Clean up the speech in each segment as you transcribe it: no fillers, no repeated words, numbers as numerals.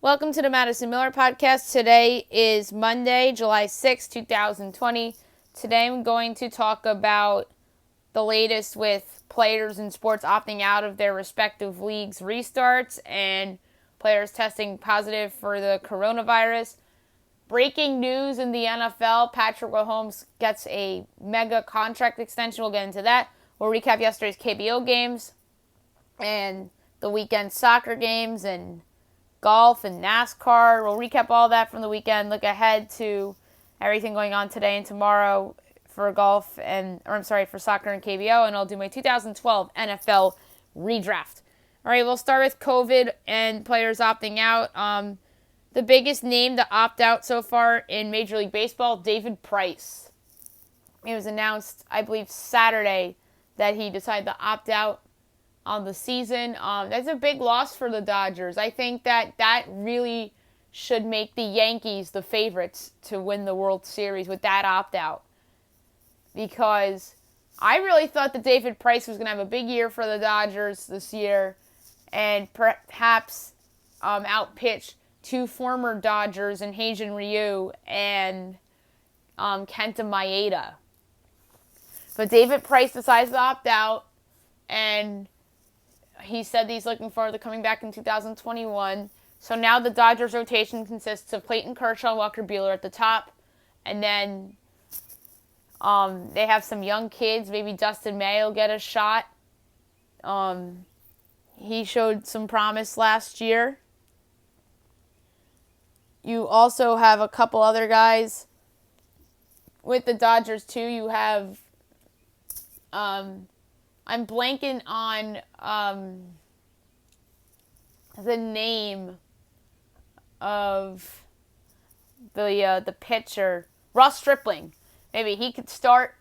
Welcome to the Madison Miller Podcast. Today is Monday, July 6, 2020. Today I'm going to talk about the latest with players in sports opting out of their respective leagues' restarts and players testing positive for the coronavirus. Breaking news in the NFL, Patrick Mahomes gets a mega contract extension. We'll get into that. We'll recap yesterday's KBO games and the weekend soccer games and golf and NASCAR. We'll recap all that from the weekend. Look ahead to everything going on today and tomorrow for golf for soccer and KBO, and I'll do my 2012 NFL redraft. All right, we'll start with COVID and players opting out. The biggest name to opt out so far in Major League Baseball, David Price. It was announced, I believe, Saturday that he decided to opt out on the season. That's a big loss for the Dodgers. I think that really should make the Yankees the favorites to win the World Series with that opt-out. Because I really thought that David Price was going to have a big year for the Dodgers this year and perhaps outpitch two former Dodgers in Heijin Ryu and Kenta Maeda. But David Price decides to opt out, and he said he's looking forward to coming back in 2021. So now the Dodgers rotation consists of Clayton Kershaw and Walker Buehler at the top. And then they have some young kids. Maybe Dustin May will get a shot. He showed some promise last year. You also have a couple other guys with the Dodgers too. You have I'm blanking on the name of the pitcher, Ross Stripling. Maybe he could start,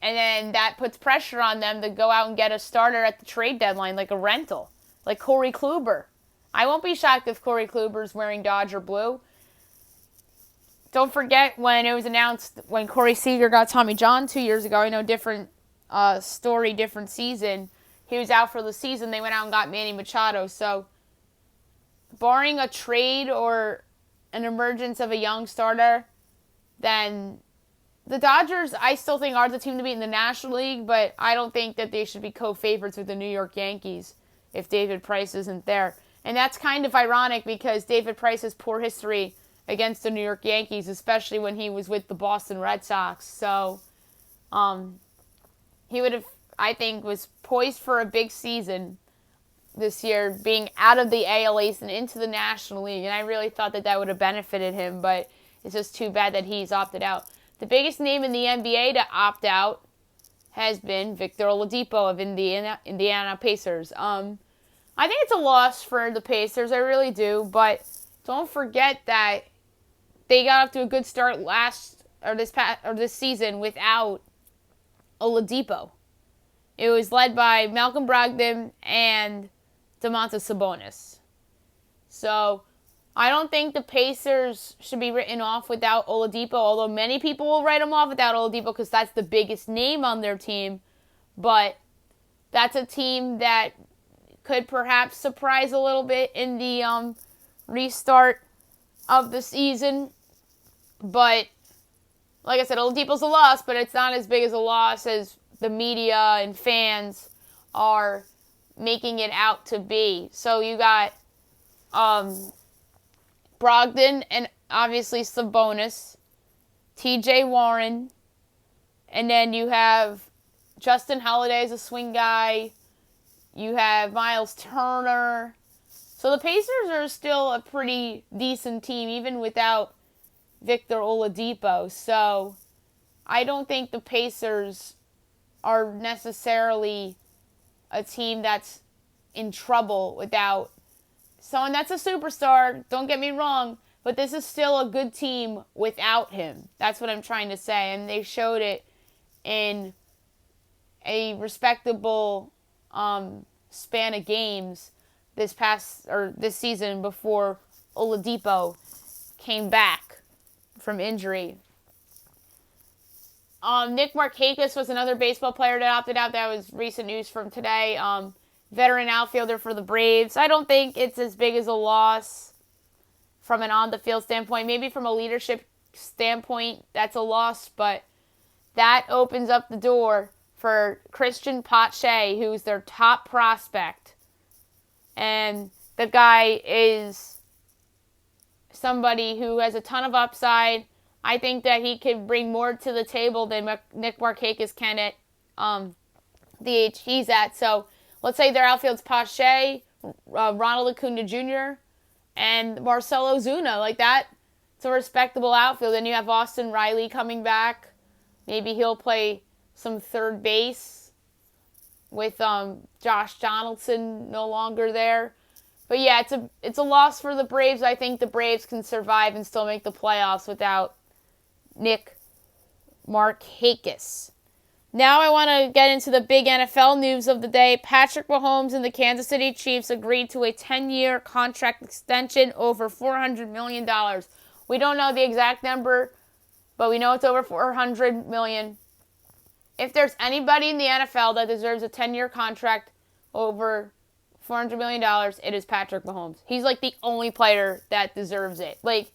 and then that puts pressure on them to go out and get a starter at the trade deadline, like a rental, like Corey Kluber. I won't be shocked if Corey Kluber's wearing Dodger blue. Don't forget when it was announced when Corey Seager got Tommy John 2 years ago. I know different story, different season. He was out for the season. They went out and got Manny Machado. So, barring a trade or an emergence of a young starter, then the Dodgers, I still think, are the team to beat in the National League, but I don't think that they should be co-favorites with the New York Yankees if David Price isn't there. And that's kind of ironic because David Price has poor history against the New York Yankees, especially when he was with the Boston Red Sox. So, he would have, I think, was poised for a big season this year, being out of the AL East and into the National League. And I really thought that would have benefited him, but it's just too bad that he's opted out. The biggest name in the NBA to opt out has been Victor Oladipo of Indiana Pacers. I think it's a loss for the Pacers, I really do, but don't forget that they got off to a good start this season without Oladipo. It was led by Malcolm Brogdon and Domantas Sabonis. So, I don't think the Pacers should be written off without Oladipo, although many people will write them off without Oladipo because that's the biggest name on their team. But that's a team that could perhaps surprise a little bit in the restart of the season. But, like I said, Oladipo's a loss, but it's not as big as a loss as the media and fans are making it out to be. So you got Brogdon and obviously Sabonis, TJ Warren, and then you have Justin Holiday as a swing guy. You have Miles Turner. So the Pacers are still a pretty decent team, even without Victor Oladipo. So I don't think the Pacers are necessarily a team that's in trouble without someone that's a superstar. Don't get me wrong, but this is still a good team without him. That's what I'm trying to say. And they showed it in a respectable span of games this season before Oladipo came back from injury. Nick Markakis was another baseball player that opted out. That was recent news from today. veteran outfielder for the Braves. I don't think it's as big as a loss from an on-the-field standpoint. Maybe from a leadership standpoint, that's a loss, but that opens up the door for Christian Pache, who's their top prospect. And the guy is somebody who has a ton of upside. I think that he could bring more to the table than Nick Markakis can at the age he's at. So let's say their outfield's Pache, Ronald Acuna Jr., and Marcell Ozuna. Like that, it's a respectable outfield. Then you have Austin Riley coming back. Maybe he'll play some third base with Josh Donaldson no longer there. But yeah, it's a loss for the Braves. I think the Braves can survive and still make the playoffs without Nick Markakis. Now I want to get into the big NFL news of the day. Patrick Mahomes and the Kansas City Chiefs agreed to a 10-year contract extension over $400 million. We don't know the exact number, but we know it's over $400 million. If there's anybody in the NFL that deserves a 10-year contract over $400 million, it is Patrick Mahomes. He's like the only player that deserves it. Like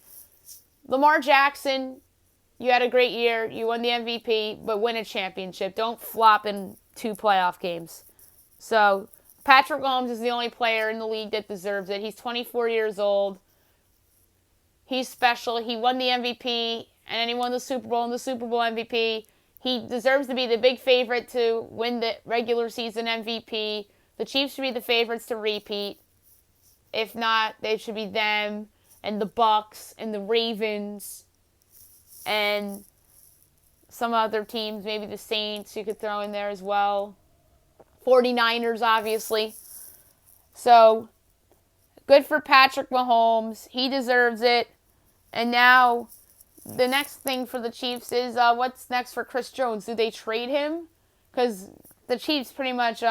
Lamar Jackson, you had a great year. You won the MVP, but win a championship. Don't flop in 2 playoff games. So Patrick Mahomes is the only player in the league that deserves it. He's 24 years old. He's special. He won the MVP, and then he won the Super Bowl and the Super Bowl MVP. He deserves to be the big favorite to win the regular season MVP. The Chiefs should be the favorites to repeat. If not, they should be them and the Bucks and the Ravens and some other teams, maybe the Saints you could throw in there as well. 49ers, obviously. So, good for Patrick Mahomes. He deserves it. And now, the next thing for the Chiefs is what's next for Chris Jones? Do they trade him? Because the Chiefs pretty much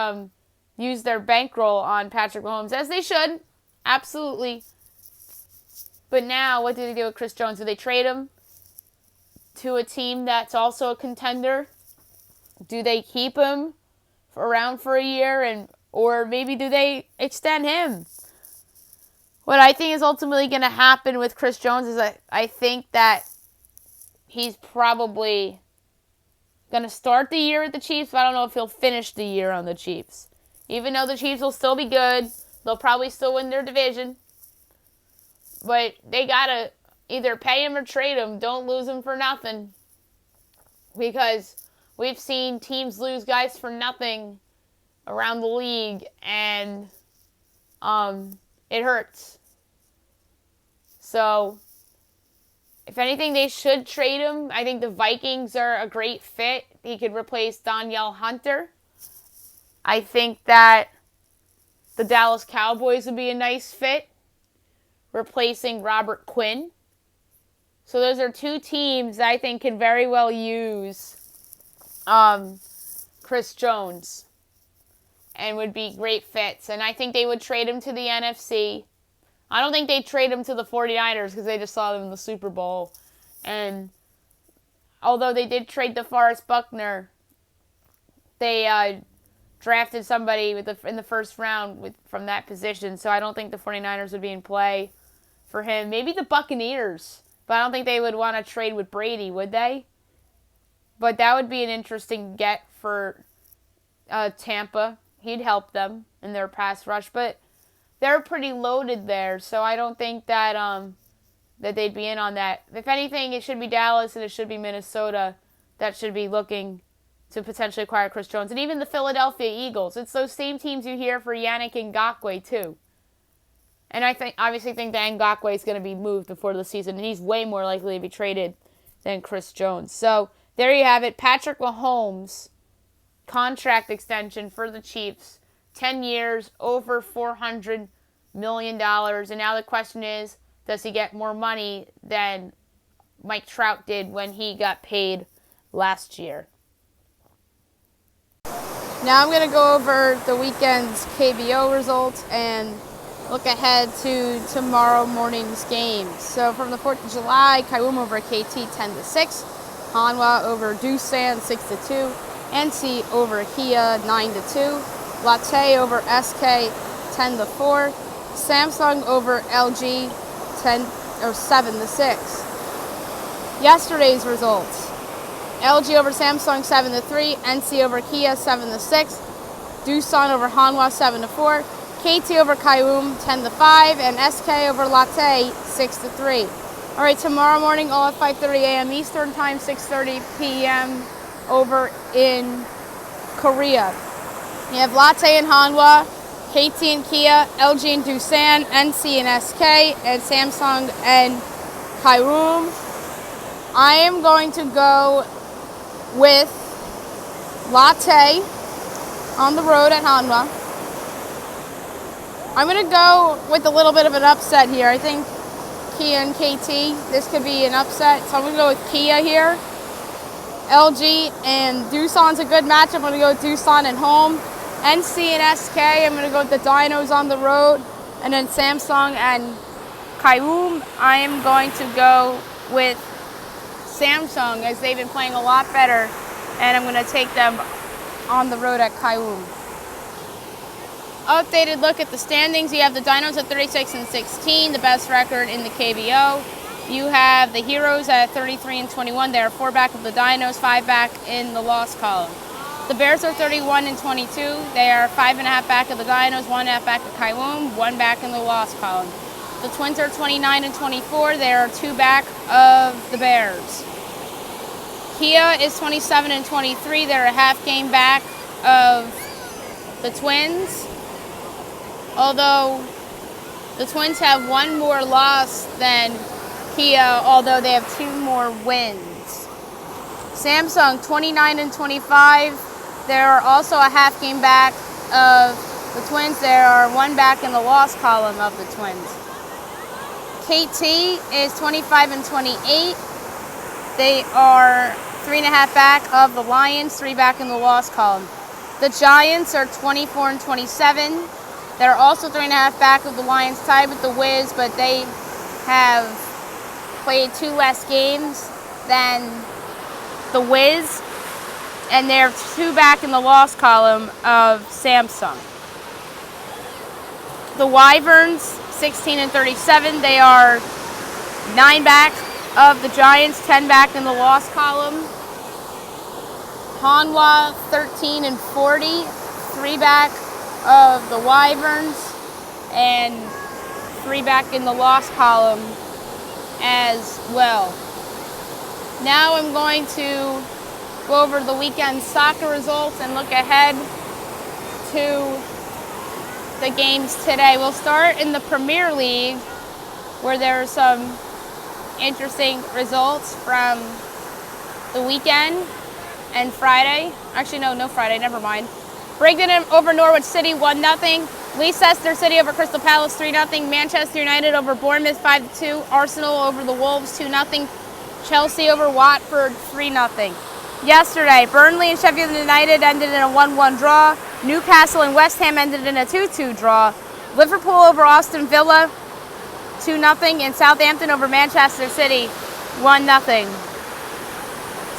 use their bankroll on Patrick Mahomes, as they should. Absolutely. But now, what do they do with Chris Jones? Do they trade him to a team that's also a contender? Do they keep him around for a year, or maybe do they extend him? What I think is ultimately going to happen with Chris Jones is I think that he's probably going to start the year at the Chiefs, but I don't know if he'll finish the year on the Chiefs. Even though the Chiefs will still be good, they'll probably still win their division. But they got to either pay him or trade him. Don't lose him for nothing. Because we've seen teams lose guys for nothing around the league, and it hurts. So, if anything, they should trade him. I think the Vikings are a great fit. He could replace Danielle Hunter. I think that the Dallas Cowboys would be a nice fit, replacing Robert Quinn. So those are 2 teams I think can very well use Chris Jones and would be great fits. And I think they would trade him to the NFC. I don't think they'd trade him to the 49ers because they just saw them in the Super Bowl. And although they did trade DeForest Buckner, they drafted somebody in the first round from that position. So I don't think the 49ers would be in play for him. Maybe the Buccaneers. But I don't think they would want to trade with Brady, would they? But that would be an interesting get for Tampa. He'd help them in their pass rush. But they're pretty loaded there, so I don't think that that they'd be in on that. If anything, it should be Dallas and it should be Minnesota that should be looking to potentially acquire Chris Jones. And even the Philadelphia Eagles. It's those same teams you hear for Yannick Ngakoue, too. And I obviously think that Ngakoue is going to be moved before the season, and he's way more likely to be traded than Chris Jones. So there you have it. Patrick Mahomes, contract extension for the Chiefs, 10 years, over $400 million. And now the question is, does he get more money than Mike Trout did when he got paid last year? Now I'm going to go over the weekend's KBO results and look ahead to tomorrow morning's games. So from the 4th of July, Kaiwum over KT 10-6, Hanwha over Doosan 6-2, NC over Kia 9-2, Latte over SK 10-4. Samsung over LG 7-6. Yesterday's results: LG over Samsung 7-3, NC over Kia 7-6, Doosan over Hanwha 7-4, KT over KBO 10-5, and SK over Latte 6-3. All right, tomorrow morning, all at 5:30 a.m. Eastern Time, 6:30 p.m. over in Korea. You have Latte and Hanwha, KT and Kia, LG and Doosan, NC and SK, and Samsung and KBO. I am going to go with Latte on the road at Hanwha. I'm going to go with a little bit of an upset here. I think Kia and KT, this could be an upset. So I'm going to go with Kia here. LG and Doosan's a good matchup. I'm going to go with Doosan at home. NC and SK, I'm going to go with the Dinos on the road. And then Samsung and KBO, I am going to go with Samsung, as they've been playing a lot better, and I'm going to take them on the road at KBO. Updated look at the standings. You have the Dinos at 36-16, the best record in the KBO. You have the Heroes at 33-21. They are 4 back of the Dinos, 5 back in the loss column. The Bears are 31-22. They are 5.5 back of the Dinos, 1.5 back of KBO, 1 back in the loss column. The Twins are 29-24. They are 2 back of the Bears. Kia is 27-23. They're a half game back of the Twins. Although the Twins have 1 more loss than Kia, although they have 2 more wins. Samsung 29-25. They're also a half game back of the Twins. There are 1 back in the loss column of the Twins. KT is 25-28. They are 3.5 back of the Lions, 3 back in the loss column. The Giants are 24-27. They're also 3.5 back of the Lions, tied with the Wiz, but they have played 2 less games than the Wiz, and they're 2 back in the loss column of Samsung. The Wyverns, 16-37. They are 9 back of the Giants, 10 back in the loss column. Hanwha, 13-40, 3 back of the Wyverns, and 3 back in the loss column as well. Now I'm going to go over the weekend soccer results and look ahead to the games today. We'll start in the Premier League, where there are some interesting results from the weekend and Friday. Actually, no Friday, never mind. Brighton over Norwich City, 1-0. Leicester City over Crystal Palace, 3-0. Manchester United over Bournemouth, 5-2. Arsenal over the Wolves, 2-0. Chelsea over Watford, 3-0. Yesterday, Burnley and Sheffield United ended in a 1-1 draw. Newcastle and West Ham ended in a 2-2 draw. Liverpool over Aston Villa, 2-0. And Southampton over Manchester City, 1-0.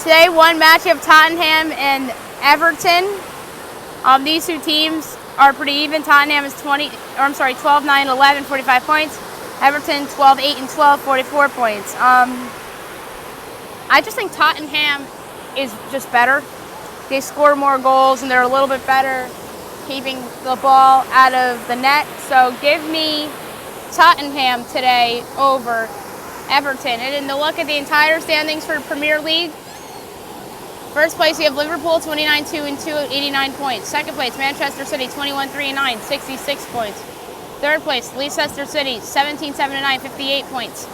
Today, one match of Tottenham and Everton. These 2 teams are pretty even. Tottenham is 12-9-11, 45 points. Everton 12-8-12, 44 points. I just think Tottenham is just better. They score more goals and they're a little bit better keeping the ball out of the net. So give me Tottenham today over Everton. And then to look at the entire standings for Premier League, first place, you have Liverpool, 29-2-2, 89 points. Second place, Manchester City, 21-3-9, 66 points. Third place, Leicester City, 17-7-9, 58 points.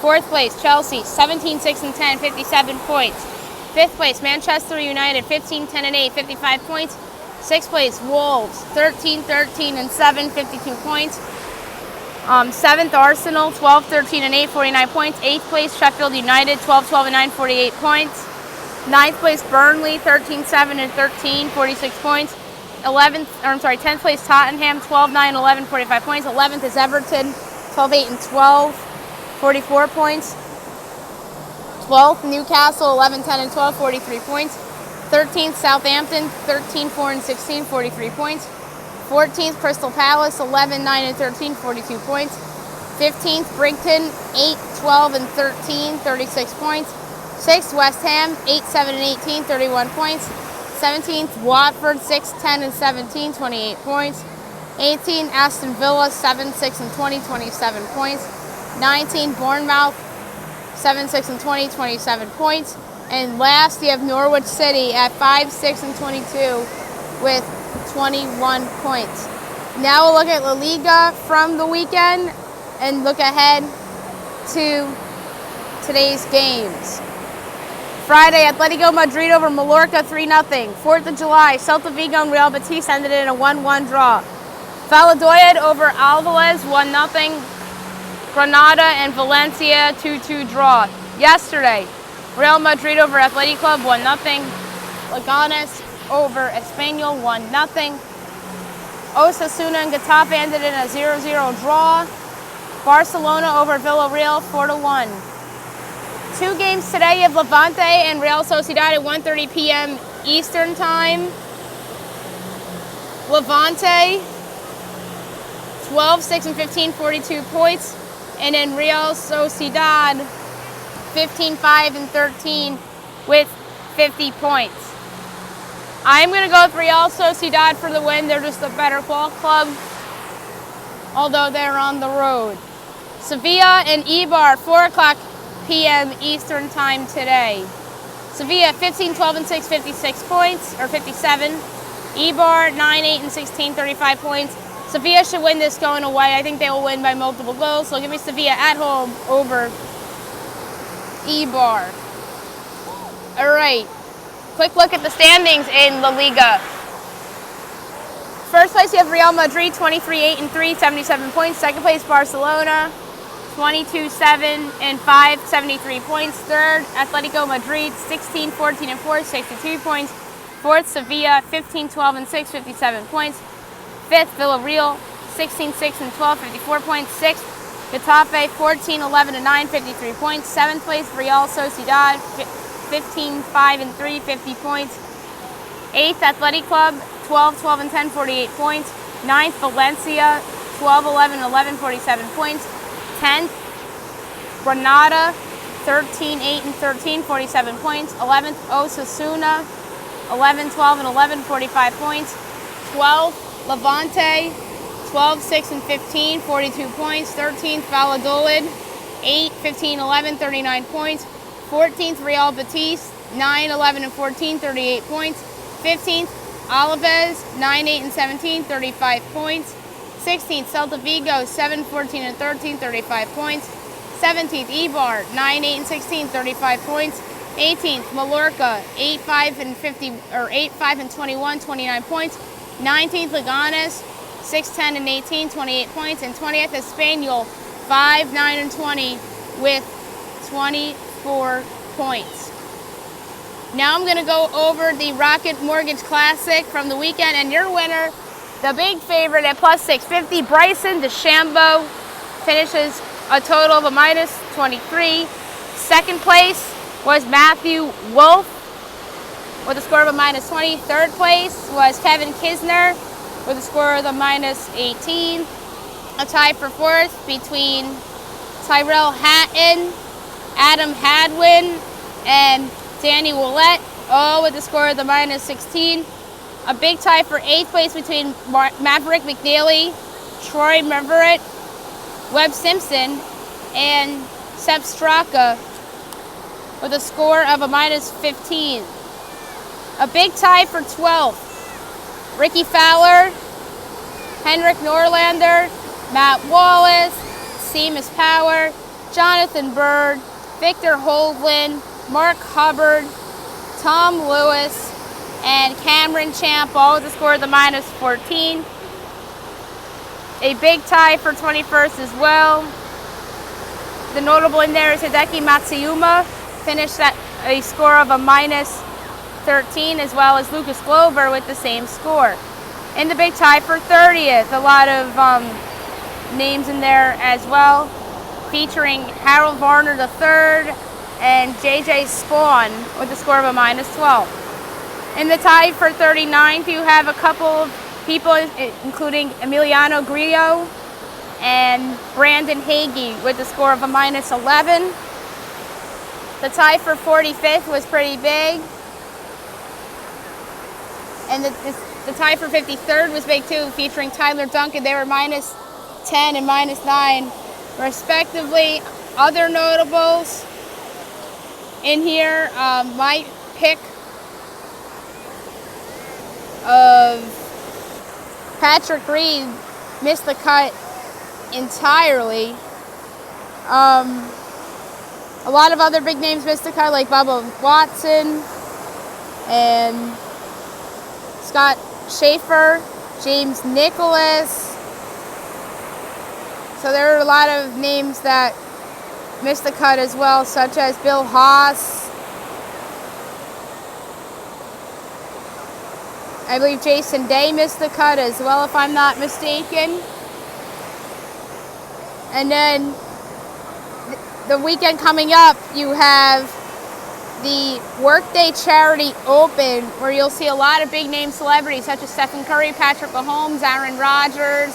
Fourth place, Chelsea, 17-6-10, 57 points. Fifth place, Manchester United, 15-10-8, 55 points. Sixth place, Wolves, 13-13-7, 52 points. Seventh, Arsenal, 12-13-8, 49 points. Eighth place, Sheffield United, 12-12-9, 48 points. Ninth place, Burnley, 13-7-13, 46 points. 10th place, Tottenham, 12-9-11, 45 points. 11th is Everton, 12-8-12, 44 points. 12th, Newcastle, 11-10-12, 43 points. 13th, Southampton, 13-4-16, 43 points. 14th, Crystal Palace, 11, 9, and 13, 42 points. 15th, Brighton, 8, 12, and 13, 36 points. 6th, West Ham, 8, 7, and 18, 31 points. 17th, Watford, 6, 10, and 17, 28 points. 18, Aston Villa, 7, 6, and 20, 27 points. 19, Bournemouth, 7, 6, and 20, 27 points. And last, you have Norwich City at 5, 6, and 22 with 21 points. Now we'll look at La Liga from the weekend and look ahead to today's games. Friday, Atletico Madrid over Mallorca 3-0. 4th of July, Celta Vigo and Real Betis ended in a 1-1 draw. Valladolid over Alvarez 1-0. Granada and Valencia 2-2 draw. Yesterday, Real Madrid over Athletic Club 1-0. Leganes over Espanyol 1-0. Osasuna and Getafe ended in a 0-0 draw. Barcelona over Villarreal 4-1. 2 games today. You have Levante and Real Sociedad at 1:30 p.m. Eastern Time. Levante 12, 6, and 15, 42 points. And then Real Sociedad 15, 5, and 13 with 50 points. I'm going to go with Real Sociedad for the win. They're just a better ball club, although they're on the road. Sevilla and Eibar, 4 o'clock p.m. Eastern Time today. Sevilla 15, 12, and 6, 56 points, or 57. Eibar 9, 8, and 16, 35 points. Sevilla should win this going away. I think they will win by multiple goals. So give me Sevilla at home over Eibar. All right. Quick look at the standings in La Liga. First place, you have Real Madrid, 23, 8, and 3, 77 points. Second place, Barcelona, 22, 7, and 5, 73 points. Third, Atletico Madrid, 16, 14, and 4, 62 points. Fourth, Sevilla, 15, 12, and 6, 57 points. Fifth, Villarreal, 16, 6, and 12, 54 points. Sixth, Getafe, 14, 11, and 9, 53 points. Seventh place, Real Sociedad, 15, 5, and 3, 50 points. Eighth, Athletic Club, 12, 12, and 10, 48 points. Ninth, Valencia, 12, 11, and 11, 47 points. 10th, Granada, 13, 8, and 13, 47 points. 11th, Osasuna, 11, 12, and 11, 45 points. 12th, Levante, 12, 6, and 15, 42 points. 13th, Valladolid, 8, 15, 11, 39 points. 14th, Real Betis, 9, 11, and 14, 38 points. 15th, Alaves, 9, 8, and 17, 35 points. 16th, Celta Vigo, 7, 14, and 13, 35 points. 17th, Eibar, 9, 8, and 16, 35 points. 18th, Mallorca, 8, 5, and 8, 5, and 21, 29 points. 19th, Leganes, 6, 10, and 18, 28 points. And 20th, Espanyol, 5, 9, and 20 with 24 points. Now I'm going to go over the Rocket Mortgage Classic from the weekend, and your winner, the big favorite at plus 650, Bryson DeChambeau, finishes a total of a minus 23. Second place was Matthew Wolf with a score of a minus 20. Third place was Kevin Kisner with a score of a minus 18. A tie for fourth between Tyrell Hatton, Adam Hadwin, and Danny Willett, all with a score of the minus 16. A big tie for eighth place between Maverick McNeely, Troy Mervert, Webb Simpson, and Sep Straka with a score of a minus 15. A big tie for 12th. Ricky Fowler, Henrik Norlander, Matt Wallace, Seamus Power, Jonathan Bird, Victor Hovland, Mark Hubbard, Tom Lewis, and Cameron Champ, all with a score of the minus 14. A big tie for 21st as well. The notable in there is Hideki Matsuyama, finished at a score of a minus 13, as well as Lucas Glover with the same score. In the big tie for 30th, a lot of names in there as well, featuring Harold Varner III and JJ Spawn with a score of a minus 12. In the tie for 39th, you have a couple of people, including Emiliano Grillo and Brandon Hagee with a score of a -11. The tie for 45th was pretty big. And the tie for 53rd was big too, featuring Tyler Duncan. They were -10 and -9, respectively. Other notables in here, my pick of Patrick Reed missed the cut entirely. A lot of other big names missed the cut, like Bubba Watson and Scott Schaefer, James Nicholas. So there are a lot of names that missed the cut as well, such as Bill Haas. I believe Jason Day missed the cut as well, if I'm not mistaken. And then the weekend coming up, you have the Workday Charity Open, where you'll see a lot of big name celebrities such as Stephen Curry, Patrick Mahomes, Aaron Rodgers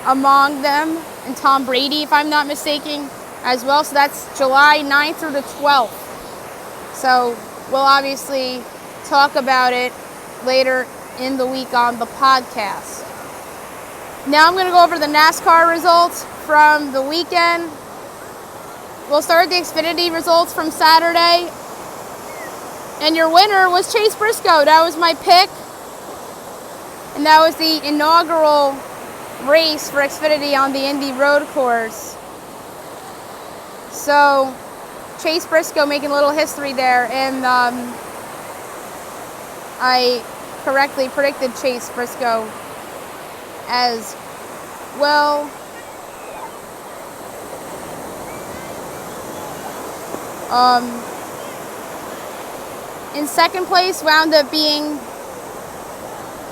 among them, and Tom Brady, if I'm not mistaken, as well. So that's July 9th through the 12th. So we'll obviously talk about it later in the week on the podcast. Now I'm going to go over the NASCAR results from the weekend. We'll start with the Xfinity results from Saturday. And your winner was Chase Briscoe. That was my pick. And that was the inaugural race for Xfinity on the Indy Road Course. So Chase Briscoe making a little history there. And I correctly predicted Chase Briscoe as well. In second place wound up being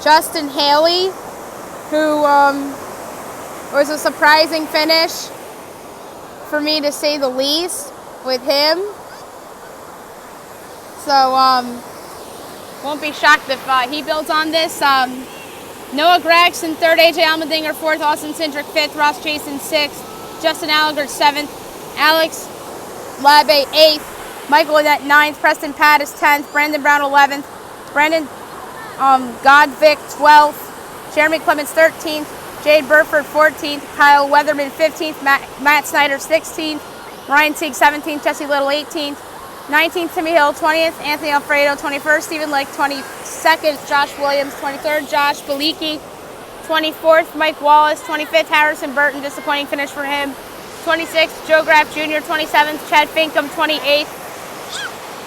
Justin Haley, who was a surprising finish for me, to say the least, with him. So won't be shocked if he builds on this. Noah Gragson, 3rd, AJ Allmendinger, 4th, Austin Cindric, 5th, Ross Chastain, 6th, Justin Allgaier, 7th, Alex Labbe, 8th, Michael Annett, 9th, Preston Pattis, 10th, Brandon Brown, 11th, Brandon Godvic, 12th, Jeremy Clements, 13th, Jade Burford, 14th, Kyle Weatherman, 15th, Matt Snyder, 16th, Ryan Sieg, 17th, Jesse Little, 18th, 19th, Timmy Hill, 20th, Anthony Alfredo, 21st, Stephen Lake, 22nd, Josh Williams, 23rd, Josh Balicki, 24th, Mike Wallace, 25th, Harrison Burton, disappointing finish for him, 26th, Joe Graff Jr., 27th, Chad Finkham, 28th,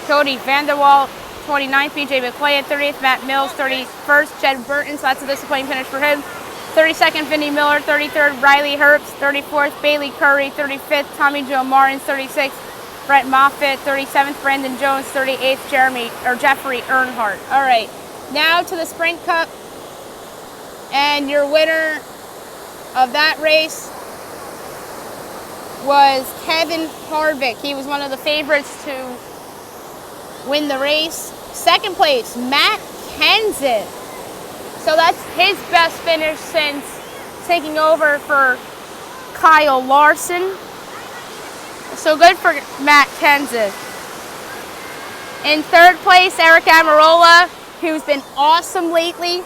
Cody Vanderwall, 29th, BJ McClay, 30th, Matt Mills, 31st, Jed Burton, so that's a disappointing finish for him, 32nd, Vinnie Miller, 33rd, Riley Herbst, 34th, Bailey Curry, 35th, Tommy Joe Martins, 36th, Brett Moffitt, 37th, Brandon Jones, 38th, Jeffrey Earnhardt. All right, now to the Sprint Cup, and your winner of that race was Kevin Harvick. He was one of the favorites to win the race. Second place, Matt Kenseth. So that's his best finish since taking over for Kyle Larson. So good for Matt Kenseth. In third place, Eric Almirola, who's been awesome lately.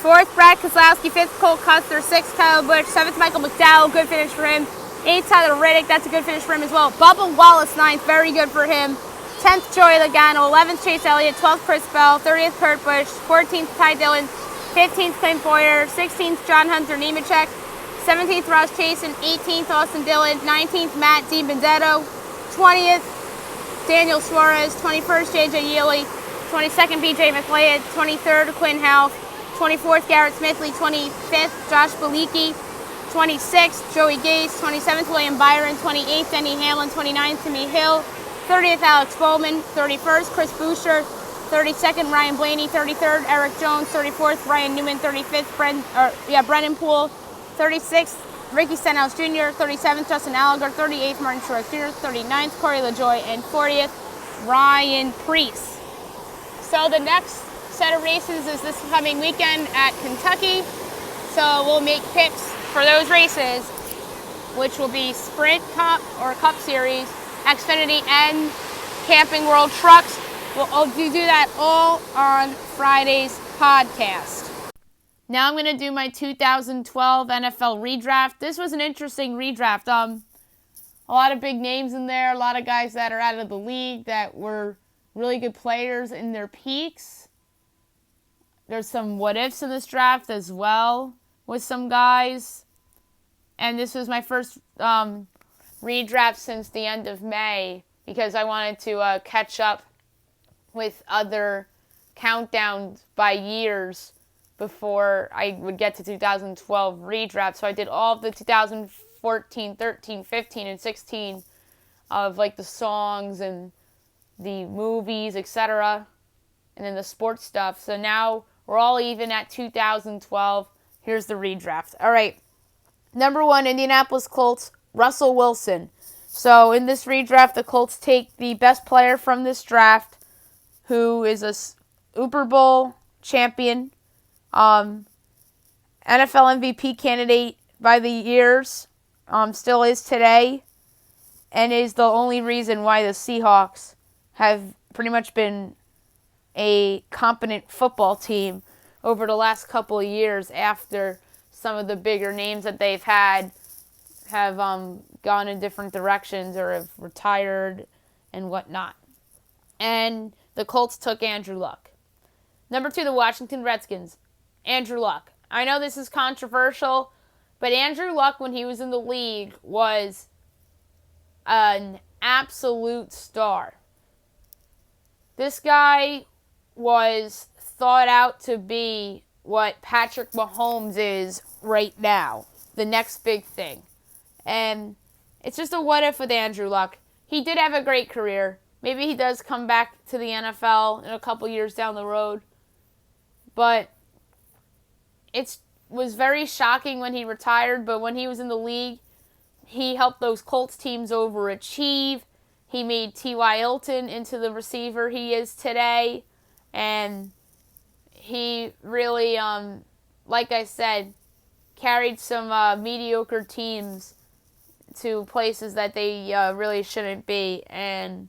4th, Brad Keselowski. 5th, Cole Custer. 6th, Kyle Busch. 7th, Michael McDowell. Good finish for him. 8th, Tyler Reddick. That's a good finish for him as well. Bubba Wallace, 9th. Very good for him. 10th, Joey Logano. 11th, Chase Elliott. 12th, Chris Bell. 30th, Kurt Busch. 14th, Ty Dillon. 15th, Clint Boyer. 16th, John Hunter Nemechek. 17th, Ross Chastain. 18th, Austin Dillon. 19th, Matt DiBenedetto. 20th, Daniel Suarez. 21st, J.J. Yealy. 22nd, B.J. McLeod. 23rd, Quinn Houff. 24th, Garrett Smithley. 25th, Josh Balicki. 26th, Joey Gase. 27th, William Byron. 28th, Denny Hamlin. 29th, Timmy Hill. 30th, Alex Bowman. 31st, Chris Buescher. 32nd, Ryan Blaney. 33rd, Eric Jones. 34th, Ryan Newman. 35th, Brennan Poole. 36th, Ricky Stenhouse Jr., 37th, Justin Allgaier, 38th, Martin Truex Jr., 39th, Corey LaJoie, and 40th, Ryan Preece. So the next set of races is this coming weekend at Kentucky. So we'll make picks for those races, which will be Sprint Cup or Cup Series, Xfinity, and Camping World Trucks. We'll do that all on Friday's podcast. Now I'm going to do my 2012 NFL redraft. This was an interesting redraft. A lot of big names in there, a lot of guys that are out of the league that were really good players in their peaks. There's some what-ifs in this draft as well with some guys. And this was my first redraft since the end of May because I wanted to catch up with other countdowns by years before I would get to 2012 redraft. So I did all of the 2014, 13, 15, and 16 of like the songs and the movies, etc. And then the sports stuff. So now we're all even at 2012. Here's the redraft. All right. Number 1, Indianapolis Colts, Russell Wilson. So in this redraft, the Colts take the best player from this draft, who is a Super Bowl champion, NFL MVP candidate by the years, still is today, and is the only reason why the Seahawks have pretty much been a competent football team over the last couple of years after some of the bigger names that they've had have gone in different directions or have retired and whatnot. And the Colts took Andrew Luck. Number 2, the Washington Redskins, Andrew Luck. I know this is controversial, but Andrew Luck, when he was in the league, was an absolute star. This guy was thought out to be what Patrick Mahomes is right now, the next big thing. And it's just a what if with Andrew Luck. He did have a great career. Maybe he does come back to the NFL in a couple years down the road. But it was very shocking when he retired. But when he was in the league, he helped those Colts teams overachieve. He made T.Y. Hilton into the receiver he is today. And he really, like I said, carried some mediocre teams to places that they really shouldn't be. And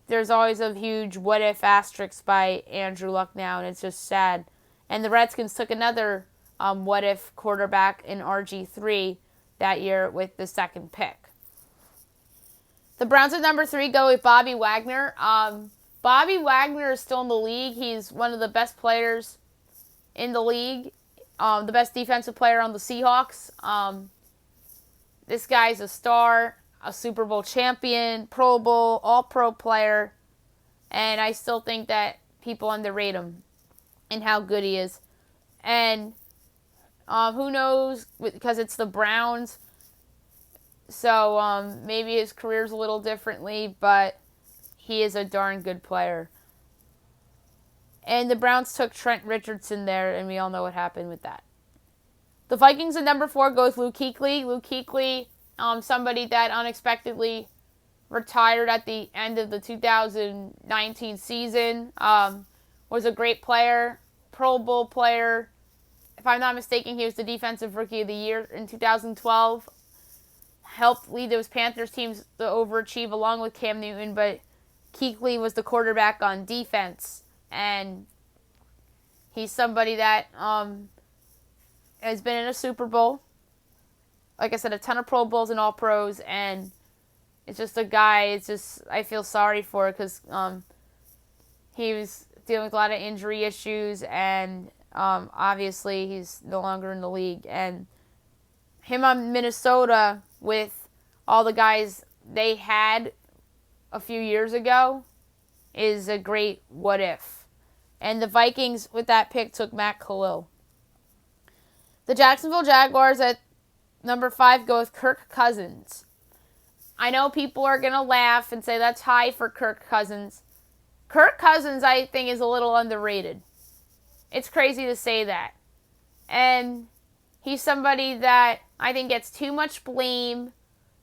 there's always a huge what-if asterisk by Andrew Luck now, and it's just sad. And the Redskins took another what-if quarterback in RG3 that year with the second pick. The Browns at number 3 go with Bobby Wagner. Bobby Wagner is still in the league. He's one of the best players in the league, the best defensive player on the Seahawks. This guy's a star, a Super Bowl champion, Pro Bowl, All-Pro player, and I still think that people underrate him and how good he is. And who knows, because it's the Browns, so maybe his career's a little differently, but he is a darn good player. And the Browns took Trent Richardson there, and we all know what happened with that. The Vikings at number 4 go with Luke Kuechly. Luke Kuechly, somebody that unexpectedly retired at the end of the 2019 season, was a great player, Pro Bowl player. If I'm not mistaken, he was the Defensive Rookie of the Year in 2012. Helped lead those Panthers teams to overachieve along with Cam Newton, but Kuechly was the quarterback on defense, and he's somebody that has been in a Super Bowl. Like I said, a ton of Pro Bowls and All-Pros, and it's just a guy, I feel sorry for because he was dealing with a lot of injury issues, and obviously he's no longer in the league. And him on Minnesota with all the guys they had a few years ago is a great what if. And the Vikings with that pick took Matt Khalil. The Jacksonville Jaguars at number 5 go with Kirk Cousins. I know people are going to laugh and say that's high for Kirk Cousins. Kirk Cousins, I think, is a little underrated. It's crazy to say that. And he's somebody that I think gets too much blame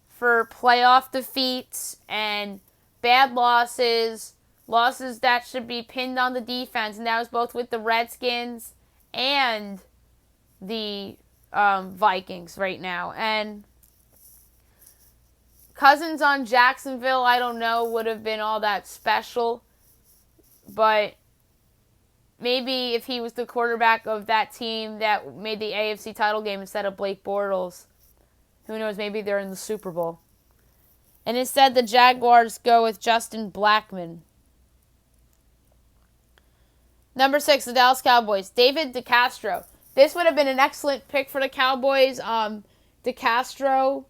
for playoff defeats and bad losses losses that should be pinned on the defense, and that was both with the Redskins and the Vikings right now. And Cousins on Jacksonville, I don't know, would have been all that special, but maybe if he was the quarterback of that team that made the AFC title game instead of Blake Bortles, who knows, maybe they're in the Super Bowl. And instead, the Jaguars go with Justin Blackmon. Number 6, the Dallas Cowboys. David DeCastro. This would have been an excellent pick for the Cowboys. DeCastro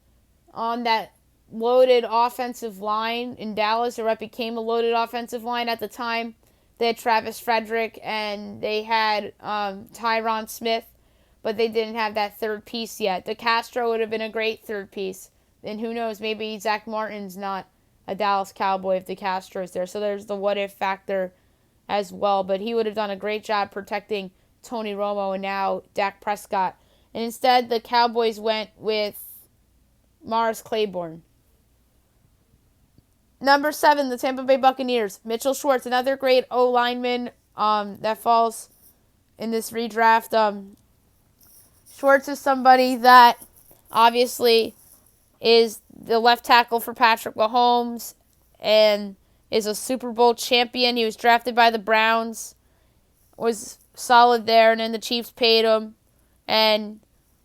on that loaded offensive line in Dallas, or what became a loaded offensive line at the time. They had Travis Frederick and they had Tyron Smith, but they didn't have that third piece yet. DeCastro would have been a great third piece. And who knows, maybe Zach Martin's not a Dallas Cowboy if DeCastro is there. So there's the what if factor as well. But he would have done a great job protecting Tony Romo and now Dak Prescott. And instead, the Cowboys went with Morris Claiborne. Number 7, the Tampa Bay Buccaneers. Mitchell Schwartz, another great O-lineman that falls in this redraft. Schwartz is somebody that obviously is the left tackle for Patrick Mahomes and is a Super Bowl champion. He was drafted by the Browns, was solid there, and then the Chiefs paid him, and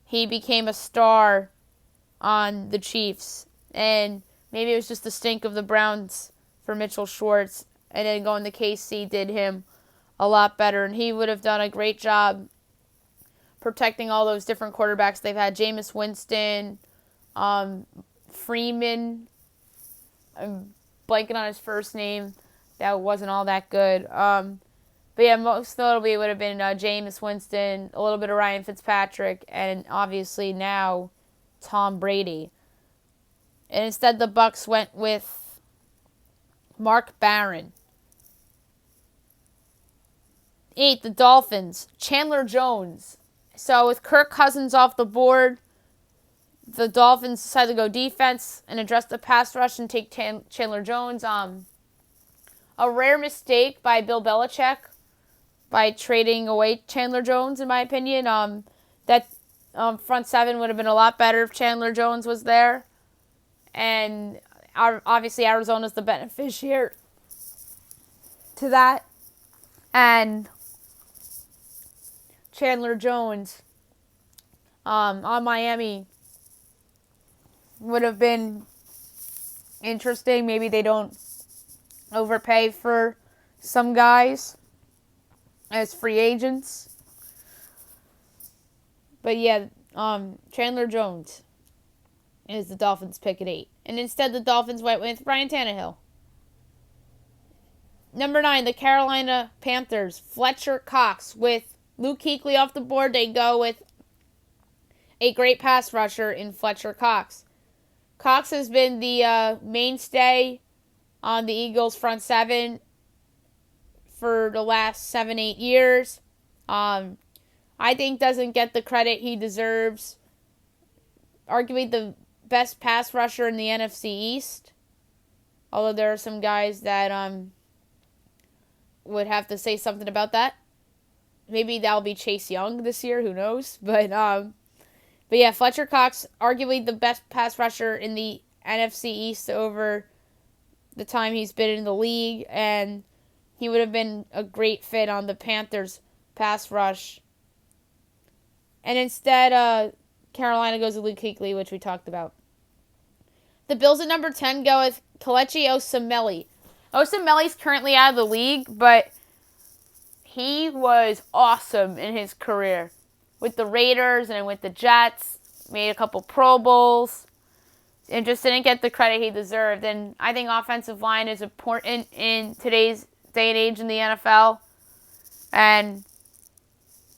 he became a star on the Chiefs. And maybe it was just the stink of the Browns for Mitchell Schwartz, and then going to KC did him a lot better, and he would have done a great job protecting all those different quarterbacks they've had. Jameis Winston, Freeman, I'm blanking on his first name. That wasn't all that good. But yeah, most notably it would have been Jameis Winston, a little bit of Ryan Fitzpatrick, and obviously now Tom Brady. And instead the Bucs went with Mark Barron. 8, the Dolphins. Chandler Jones. So with Kirk Cousins off the board, the Dolphins decided to go defense and address the pass rush and take Chandler Jones. A rare mistake by Bill Belichick by trading away Chandler Jones, in my opinion. That front seven would have been a lot better if Chandler Jones was there. And obviously Arizona's the beneficiary to that. And Chandler Jones on Miami would have been interesting. Maybe they don't overpay for some guys as free agents. But yeah, Chandler Jones is the Dolphins' pick at 8. And instead the Dolphins went with Ryan Tannehill. Number 9, the Carolina Panthers. Fletcher Cox. With Luke Kuechly off the board, they go with a great pass rusher in Fletcher Cox. Cox has been the mainstay on the Eagles' front seven for the last 7-8 years. I think doesn't get the credit he deserves. Arguably the best pass rusher in the NFC East. Although there are some guys that would have to say something about that. Maybe that'll be Chase Young this year. Who knows? But yeah, Fletcher Cox, arguably the best pass rusher in the NFC East over the time he's been in the league, and he would have been a great fit on the Panthers pass rush. And instead, Carolina goes with Luke Kuechly, which we talked about. The Bills at number 10 go with Kelechi Osemele. Osemele's currently out of the league, but he was awesome in his career with the Raiders and with the Jets. Made a couple Pro Bowls and just didn't get the credit he deserved. And I think offensive line is important in today's day and age in the NFL. And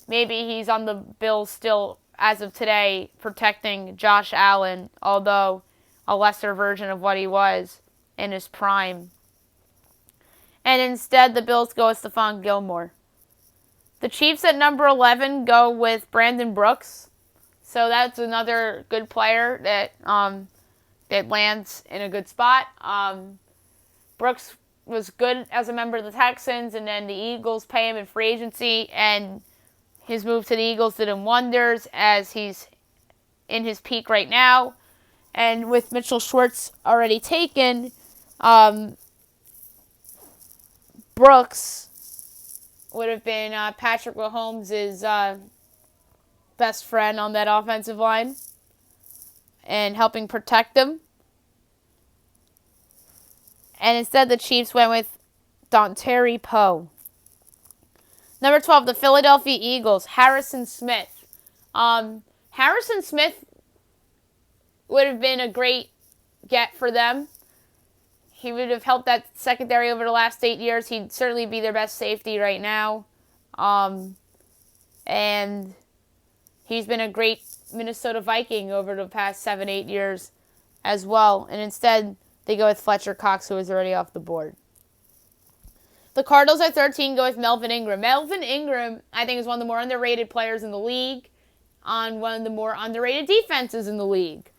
maybe he's on the Bills still, as of today, protecting Josh Allen, although a lesser version of what he was in his prime. And instead, the Bills go with Stephon Gilmore. The Chiefs at number 11 go with Brandon Brooks. So that's another good player that that lands in a good spot. Brooks was good as a member of the Texans, and then the Eagles pay him in free agency, and his move to the Eagles did him wonders as he's in his peak right now. And with Mitchell Schwartz already taken, Brooks would have been Patrick Mahomes' best friend on that offensive line and helping protect them. And instead, the Chiefs went with Dontari Poe. Number 12, the Philadelphia Eagles, Harrison Smith. Harrison Smith would have been a great get for them. He would have helped that secondary over the last 8 years. He'd certainly be their best safety right now. And he's been a great Minnesota Viking over the past 7-8 years as well. And instead, they go with Fletcher Cox, who was already off the board. The Cardinals at 13 go with Melvin Ingram. Melvin Ingram, I think, is one of the more underrated players in the league, on one of the more underrated defenses in the league,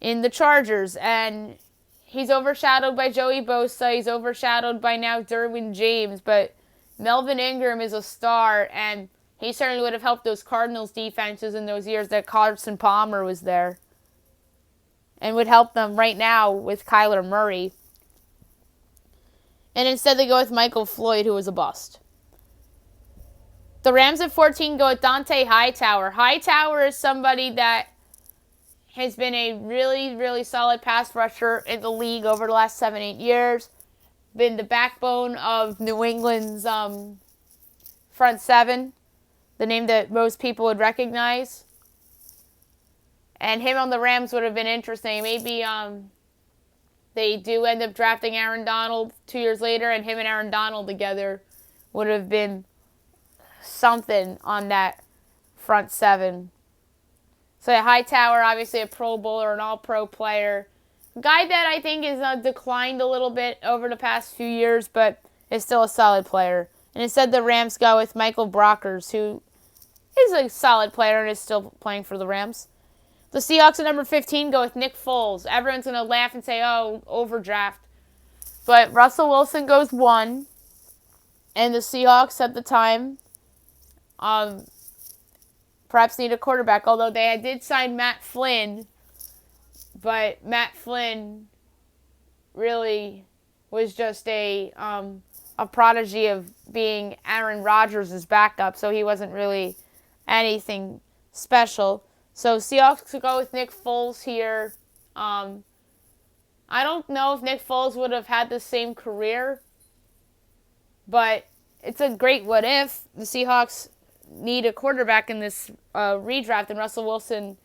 in the Chargers. And he's overshadowed by Joey Bosa. He's overshadowed by now Derwin James. But Melvin Ingram is a star, and he certainly would have helped those Cardinals defenses in those years that Carson Palmer was there, and would help them right now with Kyler Murray. And instead they go with Michael Floyd, who was a bust. The Rams at 14 go with Dante Hightower. Hightower is somebody that has been a really, really solid pass rusher in the league over the last 7-8 years. Been the backbone of New England's front seven, the name that most people would recognize. And him on the Rams would have been interesting. Maybe they do end up drafting Aaron Donald 2 years later, and him and Aaron Donald together would have been something on that front seven. So Hightower, obviously a Pro Bowler, an All-Pro player. A guy that I think has declined a little bit over the past few years, but is still a solid player. And instead the Rams go with Michael Brockers, who is a solid player and is still playing for the Rams. The Seahawks at number 15 go with Nick Foles. Everyone's going to laugh and say, oh, overdraft. But Russell Wilson goes 1. And the Seahawks at the time perhaps need a quarterback. Although they did sign Matt Flynn. But Matt Flynn really was just a prodigy of being Aaron Rodgers' backup. So he wasn't really anything special. So Seahawks go with Nick Foles here. I don't know if Nick Foles would have had the same career, but it's a great what if. The Seahawks need a quarterback in this redraft, and Russell Wilson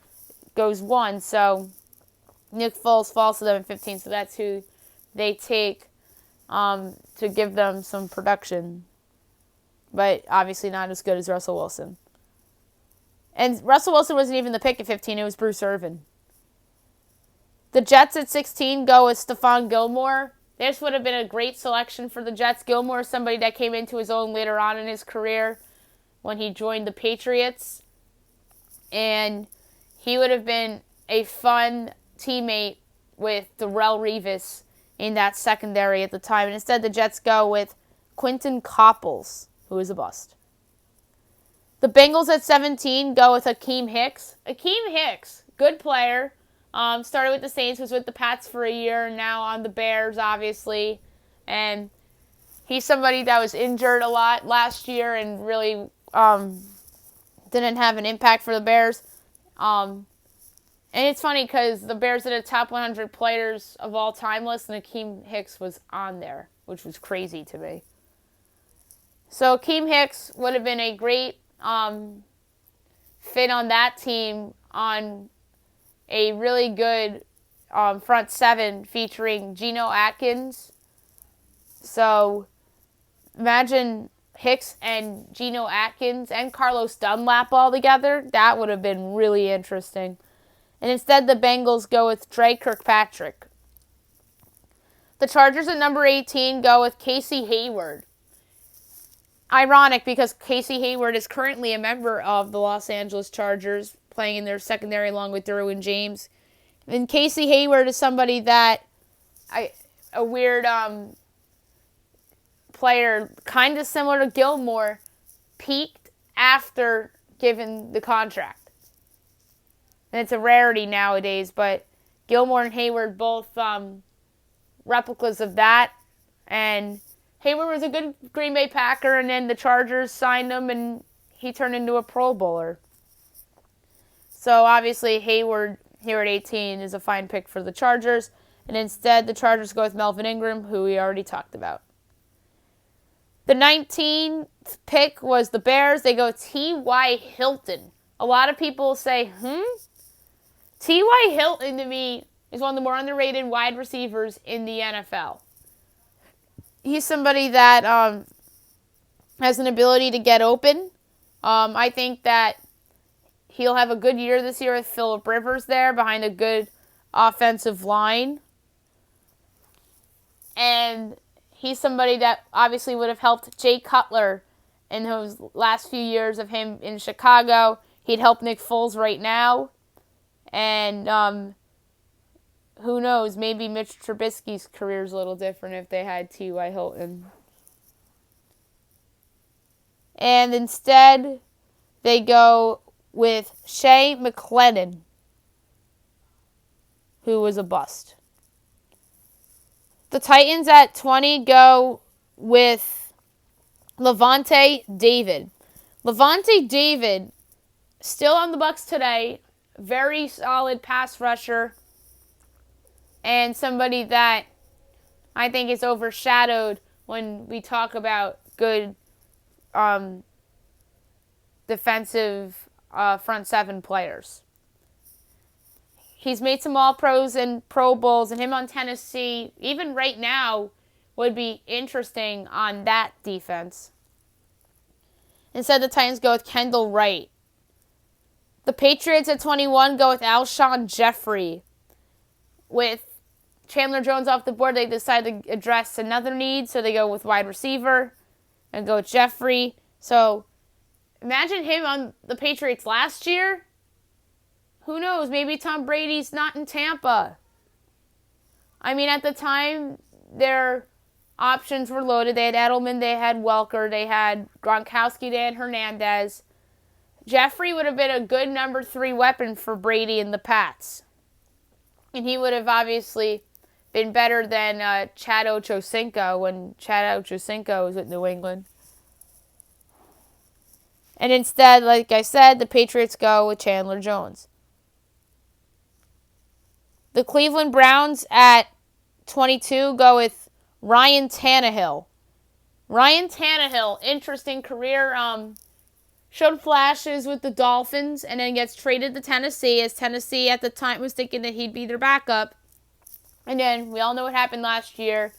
goes 1. So Nick Foles falls to them at 15, so that's who they take to give them some production. But obviously not as good as Russell Wilson. And Russell Wilson wasn't even the pick at 15. It was Bruce Irvin. The Jets at 16 go with Stephon Gilmore. This would have been a great selection for the Jets. Gilmore is somebody that came into his own later on in his career when he joined the Patriots. And he would have been a fun teammate with Darrelle Revis in that secondary at the time. And instead the Jets go with Quentin Copples, who is a bust. The Bengals at 17 go with Akeem Hicks. Akeem Hicks, good player. Started with the Saints, was with the Pats for a year, and now on the Bears, obviously. And he's somebody that was injured a lot last year and really didn't have an impact for the Bears. And it's funny because the Bears did a top 100 players of all time list, and Akeem Hicks was on there, which was crazy to me. So Akeem Hicks would have been a great fit on that team on a really good front seven featuring Geno Atkins. So imagine Hicks and Geno Atkins and Carlos Dunlap all together. That would have been really interesting. And instead the Bengals go with Dre Kirkpatrick. The Chargers at number 18 go with Casey Hayward. Ironic because Casey Hayward is currently a member of the Los Angeles Chargers, playing in their secondary along with Derwin James. And Casey Hayward is somebody that a weird player, kind of similar to Gilmore, peaked after given the contract. And it's a rarity nowadays, but Gilmore and Hayward both replicas of that. And Hayward was a good Green Bay Packer, and then the Chargers signed him, and he turned into a Pro Bowler. So obviously Hayward here at 18 is a fine pick for the Chargers. And instead, the Chargers go with Melvin Ingram, who we already talked about. The 19th pick was the Bears. They go T.Y. Hilton. A lot of people say, T.Y. Hilton, to me, is one of the more underrated wide receivers in the NFL. He's somebody that has an ability to get open. I think that he'll have a good year this year with Phillip Rivers there behind a good offensive line. And he's somebody that obviously would have helped Jay Cutler in those last few years of him in Chicago. He'd help Nick Foles right now. And who knows, maybe Mitch Trubisky's career is a little different if they had T.Y. Hilton. And instead, they go with Shea McClellan, who was a bust. The Titans at 20 go with Levante David. Levante David, still on the Bucs today, very solid pass rusher, and somebody that I think is overshadowed when we talk about good defensive front seven players. He's made some All-Pros and Pro Bowls, and him on Tennessee, even right now, would be interesting on that defense. Instead, the Titans go with Kendall Wright. The Patriots at 21 go with Alshon Jeffrey. With Chandler Jones off the board, they decide to address another need, so they go with wide receiver and go with Jeffrey. So imagine him on the Patriots last year. Who knows? Maybe Tom Brady's not in Tampa. I mean, at the time, their options were loaded. They had Edelman, they had Welker, they had Gronkowski, they had Hernandez. Jeffrey would have been a good number 3 weapon for Brady and the Pats. And he would have obviously been better than Chad Ochocinco when Chad Ochocinco was with New England. And instead, like I said, the Patriots go with Chandler Jones. The Cleveland Browns at 22 go with Ryan Tannehill. Ryan Tannehill, interesting career. Showed flashes with the Dolphins and then gets traded to Tennessee, as Tennessee at the time was thinking that he'd be their backup. And then we all know what happened last year.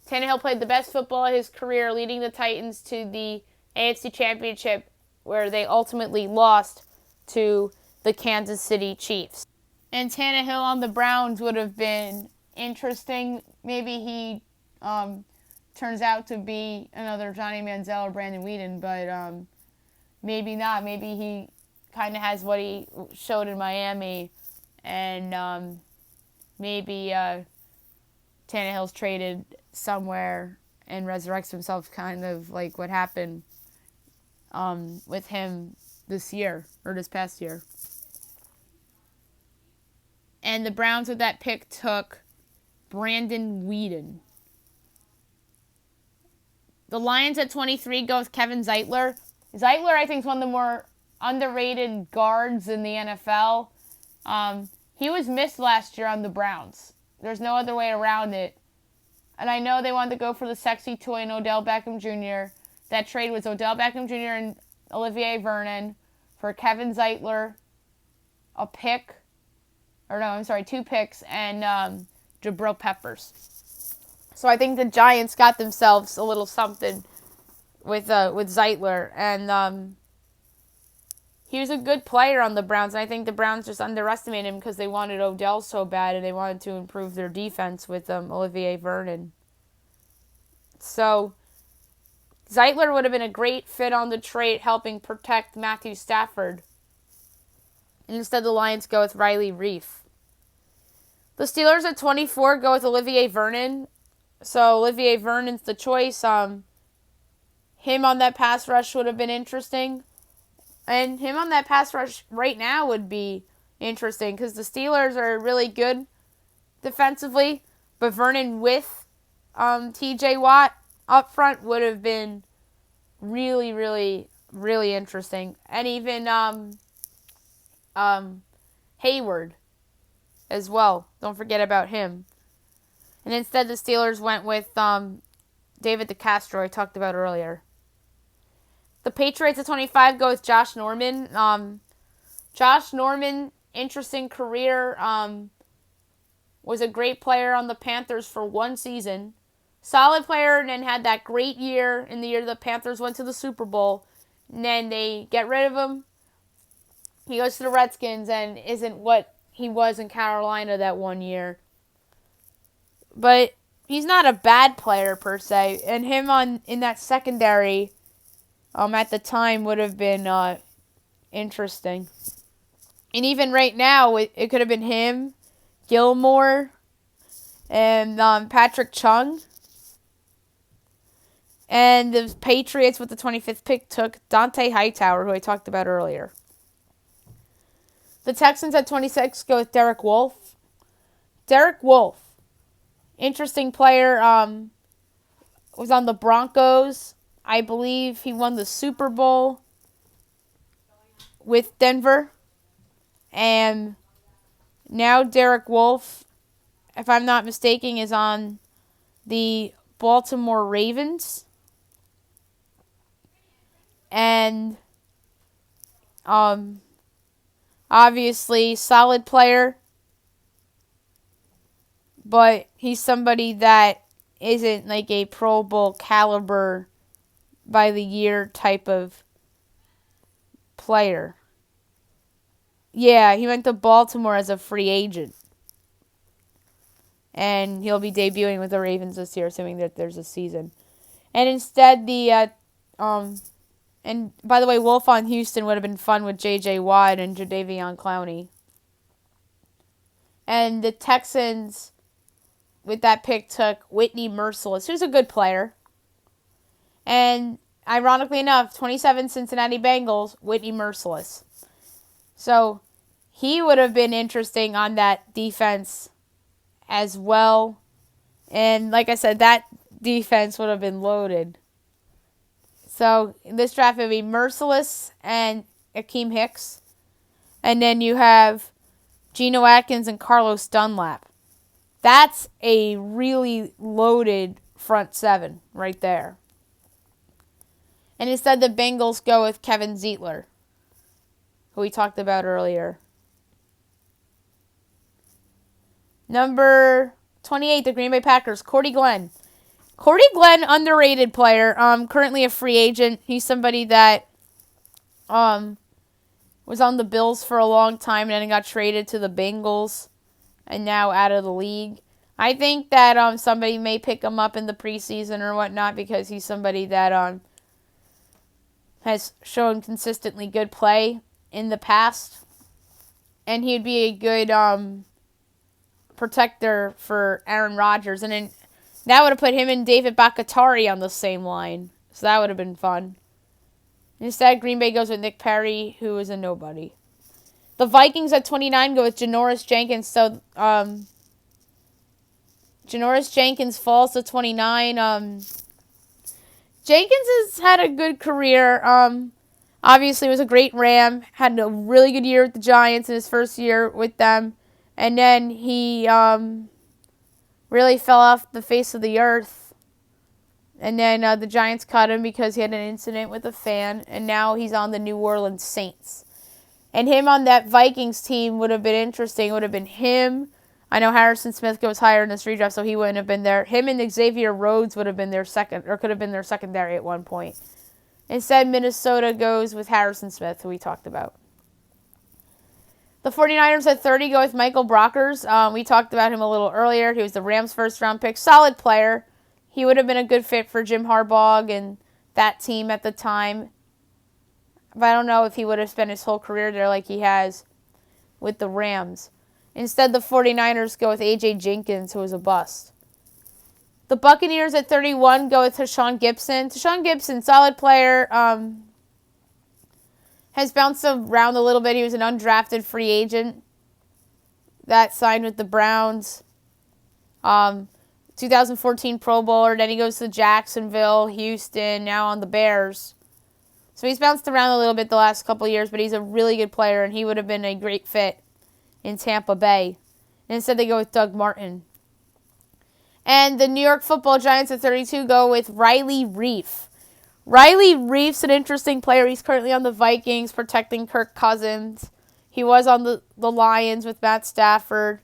Tannehill played the best football of his career, leading the Titans to the AFC Championship, where they ultimately lost to the Kansas City Chiefs. And Tannehill on the Browns would have been interesting. Maybe he turns out to be another Johnny Manziel or Brandon Weeden, but maybe not. Maybe he kind of has what he showed in Miami, and maybe Tannehill's traded somewhere and resurrects himself, kind of like what happened with him this year, or this past year. And the Browns with that pick took Brandon Weeden. The Lions at 23 go with Kevin Zeitler. Zeitler, I think, is one of the more underrated guards in the NFL. He was missed last year on the Browns. There's no other way around it. And I know they wanted to go for the sexy toy and Odell Beckham Jr. That trade was Odell Beckham Jr. and Olivier Vernon for Kevin Zeitler, two picks, and Jabril Peppers. So I think the Giants got themselves a little something with Zeitler, and he was a good player on the Browns. And I think the Browns just underestimated him because they wanted Odell so bad, and they wanted to improve their defense with Olivier Vernon. So Zeitler would have been a great fit on the trade, helping protect Matthew Stafford. And instead, the Lions go with Riley Reiff. The Steelers at 24 go with Olivier Vernon. So Olivier Vernon's the choice. Him on that pass rush would have been interesting. And him on that pass rush right now would be interesting because the Steelers are really good defensively. But Vernon with TJ Watt up front would have been really, really, really interesting. And even Hayward as well. Don't forget about him. And instead the Steelers went with David DeCastro I talked about earlier. The Patriots at 25 go with Josh Norman. Josh Norman, interesting career. Was a great player on the Panthers for one season. Solid player, and then had that great year in the year the Panthers went to the Super Bowl. And then they get rid of him. He goes to the Redskins and isn't what he was in Carolina that one year. But he's not a bad player per se. And him in that secondary at the time would have been interesting. And even right now, it could have been him, Gilmore, and Patrick Chung. And the Patriots with the 25th pick took Dante Hightower, who I talked about earlier. The Texans at 26 go with Derek Wolfe. Derek Wolfe, interesting player, was on the Broncos. I believe he won the Super Bowl with Denver. And now Derek Wolfe, if I'm not mistaken, is on the Baltimore Ravens. And obviously solid player, but he's somebody that isn't like a Pro Bowl caliber by the year type of player. Yeah, he went to Baltimore as a free agent. And he'll be debuting with the Ravens this year, assuming that there's a season. And instead, and by the way, Wolf on Houston would have been fun with J.J. Watt and Jadeveon Clowney. And the Texans, with that pick, took Whitney Mercilus, who's a good player. And ironically enough, 27 Cincinnati Bengals, Whitney Mercilus. So he would have been interesting on that defense as well. And like I said, that defense would have been loaded. So in this draft, it would be Mercilus and Akeem Hicks. And then you have Geno Atkins and Carlos Dunlap. That's a really loaded front seven right there. And instead, the Bengals go with Kevin Zeitler, who we talked about earlier. Number 28, the Green Bay Packers, Cordy Glenn. Cordy Glenn, underrated player, currently a free agent. He's somebody that was on the Bills for a long time and then got traded to the Bengals and now out of the league. I think that somebody may pick him up in the preseason or whatnot because he's somebody that has shown consistently good play in the past. And he'd be a good protector for Aaron Rodgers. And then that would have put him and David Bakhtiari on the same line. So that would have been fun. Instead, Green Bay goes with Nick Perry, who is a nobody. The Vikings at 29 go with Janoris Jenkins. So Janoris Jenkins falls to 29. Jenkins has had a good career. Obviously, was a great Ram. Had a really good year with the Giants in his first year with them. And then he really fell off the face of the earth. And then the Giants cut him because he had an incident with a fan. And now he's on the New Orleans Saints. And him on that Vikings team would have been interesting. It would have been him. I know Harrison Smith goes higher in this redraft, so he wouldn't have been there. Him and Xavier Rhodes would have been their second, or could have been their secondary at one point. Instead, Minnesota goes with Harrison Smith, who we talked about. The 49ers at 30 go with Michael Brockers. We talked about him a little earlier. He was the Rams' first-round pick. Solid player. He would have been a good fit for Jim Harbaugh and that team at the time. But I don't know if he would have spent his whole career there like he has with the Rams. Instead, the 49ers go with A.J. Jenkins, who was a bust. The Buccaneers at 31 go with Tashaun Gibson. Tashaun Gibson, solid player, has bounced around a little bit. He was an undrafted free agent that signed with the Browns. 2014 Pro Bowler. Then he goes to Jacksonville, Houston, now on the Bears. So he's bounced around a little bit the last couple of years, but he's a really good player, and he would have been a great fit in Tampa Bay. And instead they go with Doug Martin. And the New York Football Giants at 32 go with Riley Reiff. Riley Reiff's an interesting player. He's currently on the Vikings protecting Kirk Cousins. He was on the Lions with Matt Stafford.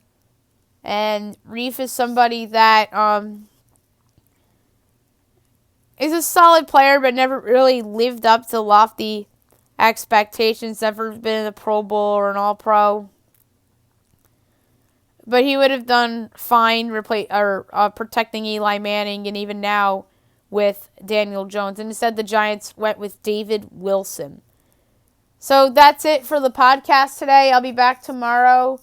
And Reiff is somebody that is a solid player but never really lived up to lofty expectations. Never been in a Pro Bowl or an All-Pro. But he would have done fine protecting Eli Manning and even now with Daniel Jones. And instead the Giants went with David Wilson. So that's it for the podcast today. I'll be back tomorrow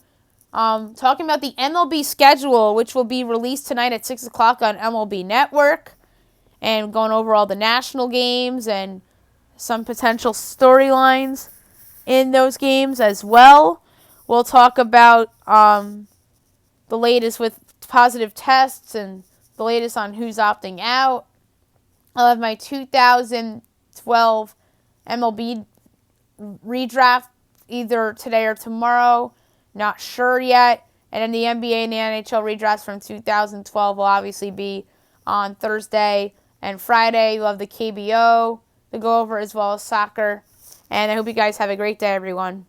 talking about the MLB schedule, which will be released tonight at 6 o'clock on MLB Network. And going over all the national games and some potential storylines in those games as well. We'll talk about the latest with positive tests and the latest on who's opting out. I'll have my 2012 MLB redraft either today or tomorrow. Not sure yet. And then the NBA and the NHL redrafts from 2012 will obviously be on Thursday and Friday. We'll have the KBO to go over as well as soccer. And I hope you guys have a great day, everyone.